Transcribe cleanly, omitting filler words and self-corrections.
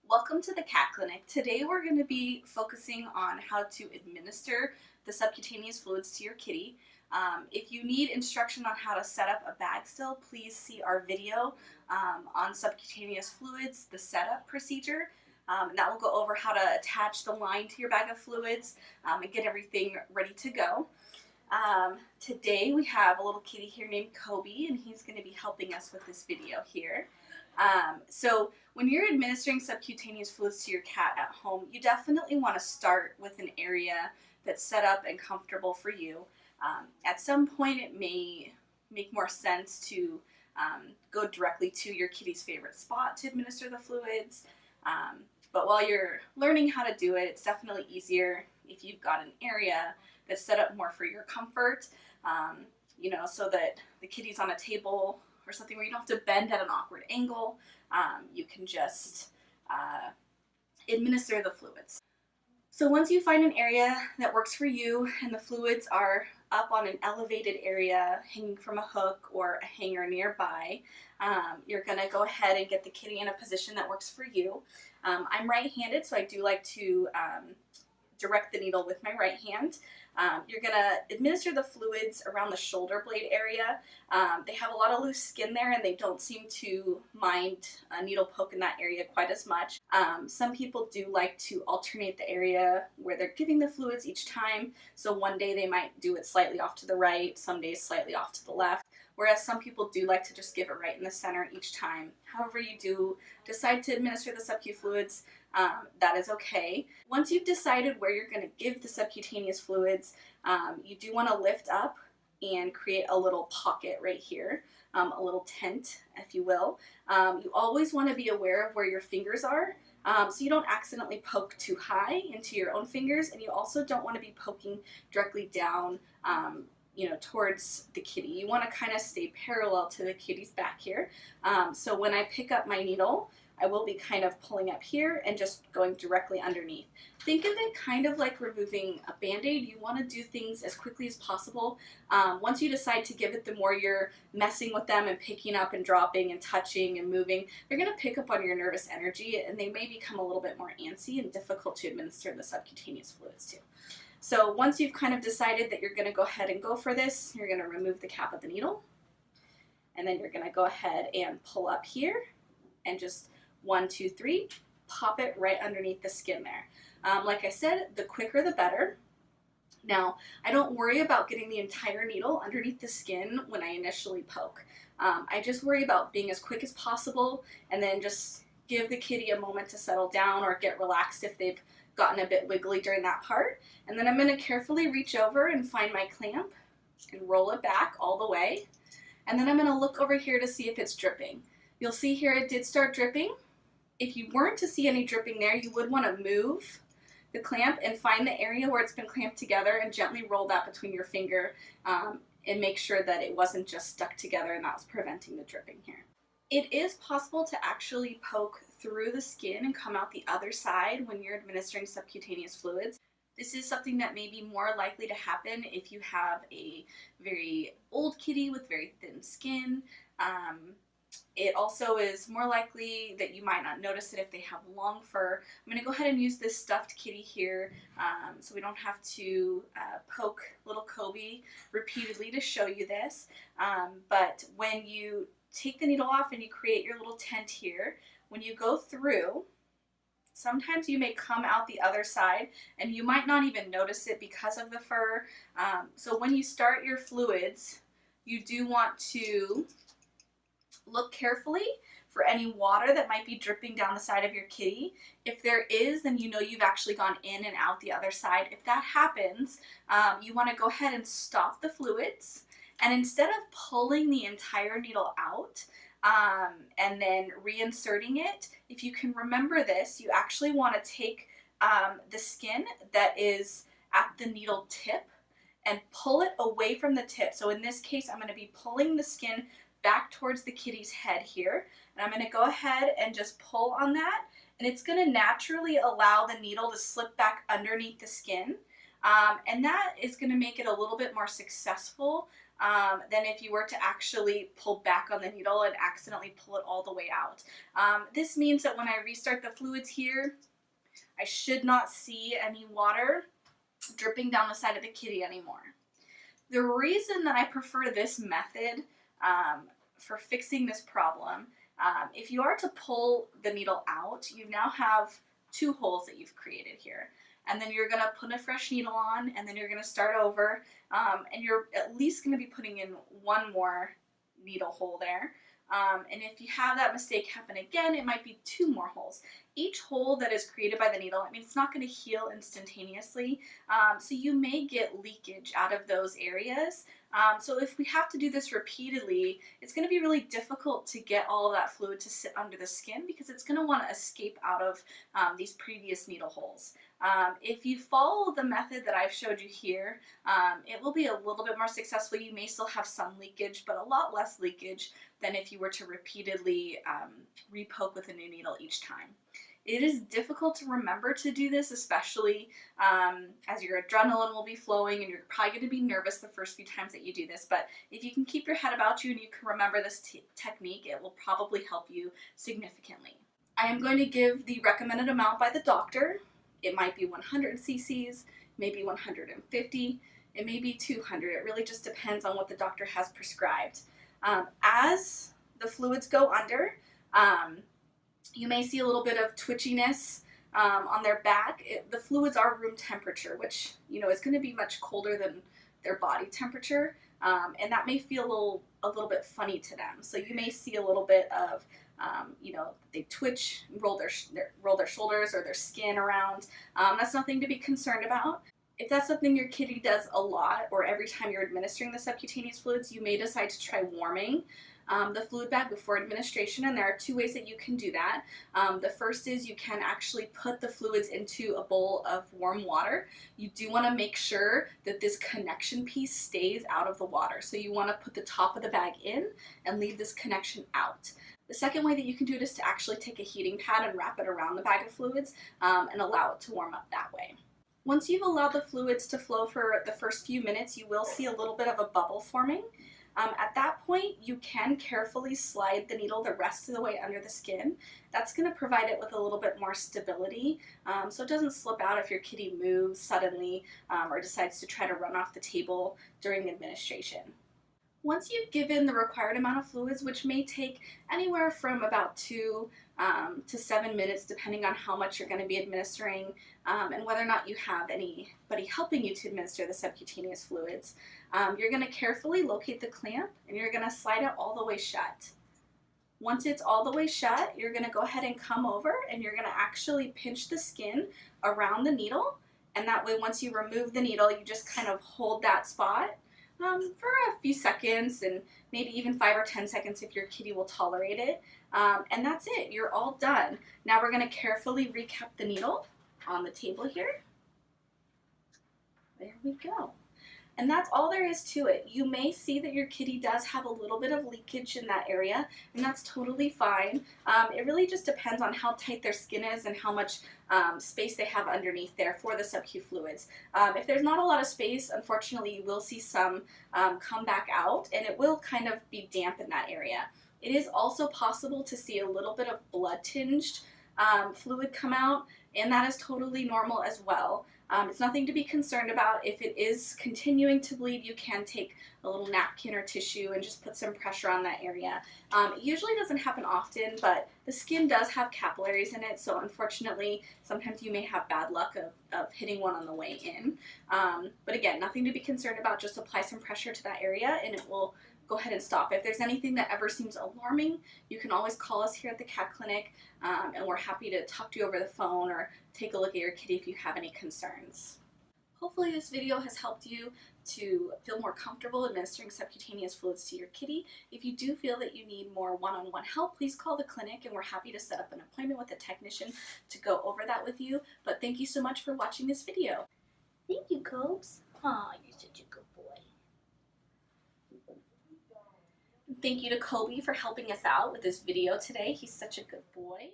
Welcome to the Cat Clinic. Today we're going to be focusing on how to administer the subcutaneous fluids to your kitty. If you need instruction on how to set up a bag still, please see our video on subcutaneous fluids, the setup procedure. And that will go over how to attach the line to your bag of fluids and get everything ready to go. Today we have a little kitty here named Kobe, and he's going to be helping us with this video here. So when you're administering subcutaneous fluids to your cat at home, you definitely want to start with an area that's set up and comfortable for you. At some point it may make more sense to go directly to your kitty's favorite spot to administer the fluids. But while you're learning how to do it, it's definitely easier if you've got an area that's set up more for your comfort, so that the kitty's on a table or something where you don't have to bend at an awkward angle. You can just administer the fluids. So once you find an area that works for you and the fluids are up on an elevated area hanging from a hook or a hanger nearby, you're going to go ahead and get the kitty in a position that works for you. I'm right-handed, so I do like to direct the needle with my right hand. You're going to administer the fluids around the shoulder blade area. They have a lot of loose skin there and they don't seem to mind a needle poke in that area quite as much. Some people do like to alternate the area where they're giving the fluids each time. So one day they might do it slightly off to the right, some days slightly off to the left. Whereas some people do like to just give it right in the center each time. However you do decide to administer the subcu fluids, that is okay. Once you've decided where you're going to give the subcutaneous fluids, you do want to lift up and create a little pocket right here, a little tent, if you will. You always want to be aware of where your fingers are, so you don't accidentally poke too high into your own fingers, and you also don't want to be poking directly down towards the kitty. You want to kind of stay parallel to the kitty's back here. So when I pick up my needle, I will be kind of pulling up here and just going directly underneath. Think of it kind of like removing a band-aid. You want to do things as quickly as possible. Once you decide to give it, the more you're messing with them and picking up and dropping and touching and moving, they're going to pick up on your nervous energy and they may become a little bit more antsy and difficult to administer the subcutaneous fluids to. So once you've kind of decided that you're going to go ahead and go for this, you're going to remove the cap of the needle, and then you're going to go ahead and pull up here and just 1, 2, 3, pop it right underneath the skin there. Like I said, the quicker the better. Now, I don't worry about getting the entire needle underneath the skin when I initially poke. I just worry about being as quick as possible and then just give the kitty a moment to settle down or get relaxed if they've gotten a bit wiggly during that part. And then I'm going to carefully reach over and find my clamp and roll it back all the way. And then I'm going to look over here to see if it's dripping. You'll see here it did start dripping. If you weren't to see any dripping there, you would want to move the clamp and find the area where it's been clamped together and gently roll that between your finger and make sure that it wasn't just stuck together and that was preventing the dripping here. It is possible to actually poke through the skin and come out the other side when you're administering subcutaneous fluids. This is something that may be more likely to happen if you have a very old kitty with very thin skin. It also is more likely that you might not notice it if they have long fur. I'm going to go ahead and use this stuffed kitty here so we don't have to poke little Kobe repeatedly to show you this. But when you take the needle off and you create your little tent here, when you go through, sometimes you may come out the other side and you might not even notice it because of the fur. So when you start your fluids, you do want to look carefully for any water that might be dripping down the side of your kitty. If there is, then you know you've actually gone in and out the other side. If that happens, you want to go ahead and stop the fluids, and instead of pulling the entire needle out and then reinserting it, if you can remember this, you actually want to take the skin that is at the needle tip and pull it away from the tip. So in this case, I'm going to be pulling the skin back towards the kitty's head here, and I'm going to go ahead and just pull on that, and it's going to naturally allow the needle to slip back underneath the skin, and that is going to make it a little bit more successful than if you were to actually pull back on the needle and accidentally pull it all the way out. This means that when I restart the fluids here, I should not see any water dripping down the side of the kitty anymore. The reason that I prefer this method for fixing this problem, if you are to pull the needle out, you now have 2 holes that you've created here. And then you're going to put a fresh needle on, and then you're going to start over, and you're at least going to be putting in 1 more needle hole there. And if you have that mistake happen again, it might be 2 more holes. Each hole that is created by the needle, I mean, it's not going to heal instantaneously, so you may get leakage out of those areas. So if we have to do this repeatedly, it's going to be really difficult to get all of that fluid to sit under the skin because it's going to want to escape out of these previous needle holes. If you follow the method that I've showed you here, it will be a little bit more successful. You may still have some leakage, but a lot less leakage than if you were to repeatedly repoke with a new needle each time. It is difficult to remember to do this, especially as your adrenaline will be flowing and you're probably going to be nervous the first few times that you do this. But if you can keep your head about you and you can remember this technique, it will probably help you significantly. I am going to give the recommended amount by the doctor. It might be 100 cc's, maybe 150, it may be 200. It really just depends on what the doctor has prescribed. As the fluids go under, you may see a little bit of twitchiness on their back. The fluids are room temperature, which is going to be much colder than their body temperature, and that may feel a little bit funny to them. So you may see a little bit of they twitch, roll their shoulders or their skin around. That's nothing to be concerned about. If that's something your kitty does a lot or every time you're administering the subcutaneous fluids, you may decide to try warming the fluid bag before administration, and there are 2 ways that you can do that. The first is you can actually put the fluids into a bowl of warm water. You do want to make sure that this connection piece stays out of the water. So you want to put the top of the bag in and leave this connection out. The second way that you can do it is to actually take a heating pad and wrap it around the bag of fluids and allow it to warm up that way. Once you've allowed the fluids to flow for the first few minutes, you will see a little bit of a bubble forming. At that point, you can carefully slide the needle the rest of the way under the skin. That's going to provide it with a little bit more stability, so it doesn't slip out if your kitty moves suddenly or decides to try to run off the table during administration. Once you've given the required amount of fluids, which may take anywhere from about 2 to 7 minutes, depending on how much you're going to be administering and whether or not you have anybody helping you to administer the subcutaneous fluids, you're going to carefully locate the clamp and you're going to slide it all the way shut. Once it's all the way shut, you're going to go ahead and come over and you're going to actually pinch the skin around the needle, and that way once you remove the needle, you just kind of hold that spot for a few seconds, and maybe even 5 or 10 seconds if your kitty will tolerate it. And that's it. You're all done. Now we're going to carefully recap the needle on the table here. There we go. And that's all there is to it. You may see that your kitty does have a little bit of leakage in that area, and that's totally fine. It really just depends on how tight their skin is and how much space they have underneath there for the sub-Q fluids. If there's not a lot of space, unfortunately, you will see some come back out, and it will kind of be damp in that area. It is also possible to see a little bit of blood-tinged fluid come out, and that is totally normal as well. It's nothing to be concerned about. If it is continuing to bleed, you can take a little napkin or tissue and just put some pressure on that area. It usually doesn't happen often, but the skin does have capillaries in it, so unfortunately, sometimes you may have bad luck of hitting one on the way in. But again, nothing to be concerned about. Just apply some pressure to that area and it will go ahead and stop. If there's anything that ever seems alarming, you can always call us here at the cat clinic, and we're happy to talk to you over the phone or take a look at your kitty if you have any concerns. Hopefully this video has helped you to feel more comfortable administering subcutaneous fluids to your kitty. If you do feel that you need more one-on-one help, please call the clinic and we're happy to set up an appointment with a technician to go over that with you. But thank you so much for watching this video. Thank you, Cobes. Aw, you're such a good boy. Thank you to Kobe for helping us out with this video today. He's such a good boy.